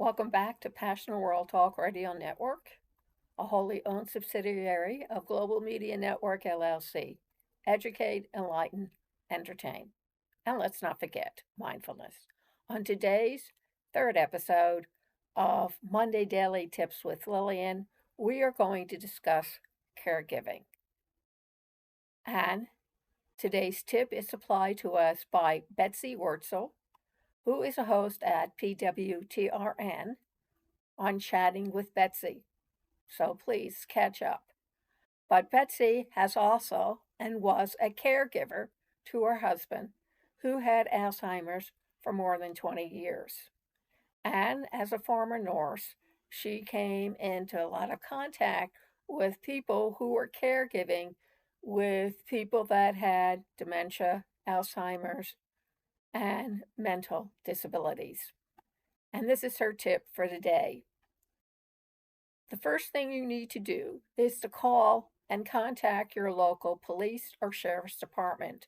Welcome back to Passionate World Talk Radio Network, a wholly owned subsidiary of Global Media Network LLC. Educate, enlighten, entertain. And let's not forget mindfulness. On today's third episode of Monday Daily Tips with Lillian, we are going to discuss caregiving. And today's tip is supplied to us by Betsy Wurzel, who is a host at PWTRN on Chatting with Betsy. So please catch up. But Betsy has also and was a caregiver to her husband who had Alzheimer's for more than 20 years. And as a former nurse, she came into a lot of contact with people who were caregiving with people that had dementia, Alzheimer's, and mental disabilities. And this is her tip for the day. The first thing you need to do is to call and contact your local police or sheriff's department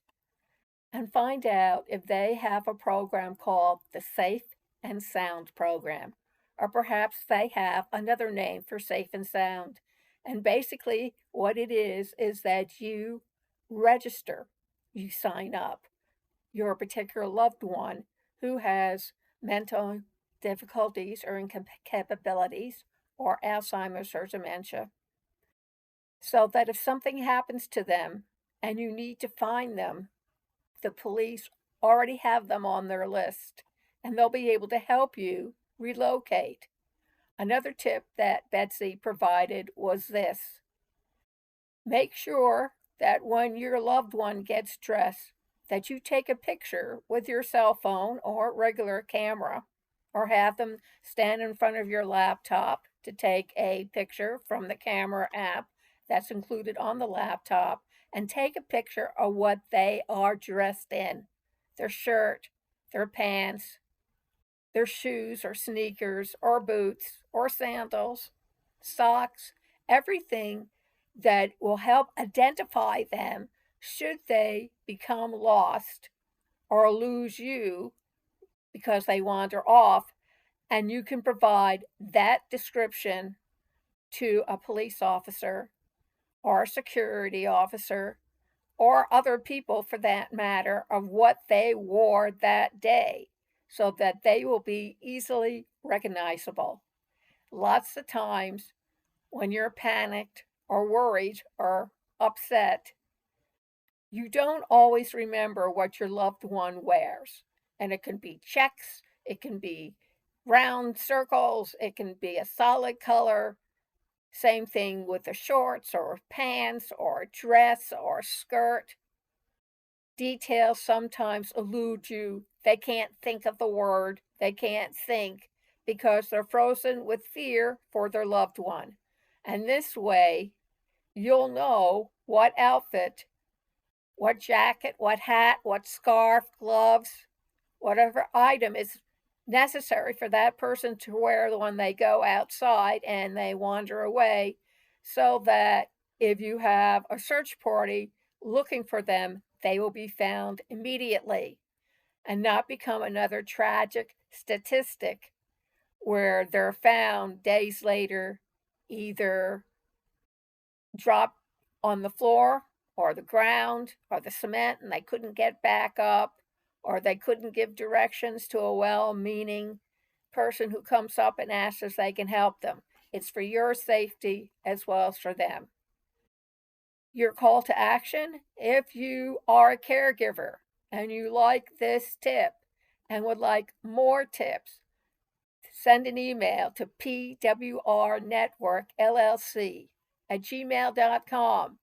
and find out if they have a program called the Safe and Sound program, or perhaps they have another name for Safe and Sound. And basically, what it is that you register, you sign up your particular loved one who has mental difficulties or incapabilities or Alzheimer's or dementia, so that if something happens to them and you need to find them, the police already have them on their list and they'll be able to help you relocate. Another tip that Betsy provided was this: make sure that when your loved one gets dressed, that you take a picture with your cell phone or regular camera, or have them stand in front of your laptop to take a picture from the camera app that's included on the laptop, and take a picture of what they are dressed in: their shirt, their pants, their shoes or sneakers or boots or sandals, socks, everything that will help identify them should they become lost or lose you because they wander off. And you can provide that description to a police officer or a security officer or other people for that matter of what they wore that day so that they will be easily recognizable. Lots of times when you're panicked or worried or upset, you don't always remember what your loved one wears. And it can be checks, it can be round circles, it can be a solid color. Same thing with the shorts or pants or dress or skirt. Details sometimes elude you. They can't think of the word, they can't think because they're frozen with fear for their loved one. And this way, you'll know what outfit, what jacket, what hat, what scarf, gloves, whatever item is necessary for that person to wear when they go outside and they wander away, so that if you have a search party looking for them, they will be found immediately and not become another tragic statistic where they're found days later, either dropped on the floor or the ground or the cement and they couldn't get back up, or they couldn't give directions to a well-meaning person who comes up and asks if they can help them. It's for your safety as well as for them. Your call to action: if you are a caregiver and you like this tip and would like more tips, send an email to pwrnetworkllc@gmail.com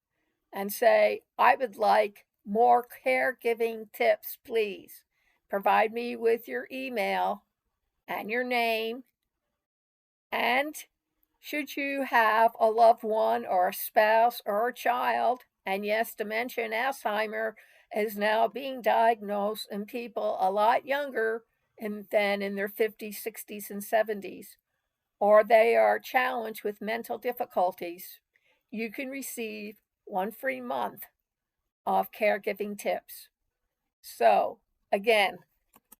and say, I would like more caregiving tips, please. Provide me with your email and your name. And should you have a loved one or a spouse or a child, and yes, dementia and Alzheimer is now being diagnosed in people a lot younger than in their 50s, 60s, and 70s, or they are challenged with mental difficulties, you can receive 1 free month of caregiving tips. So, again,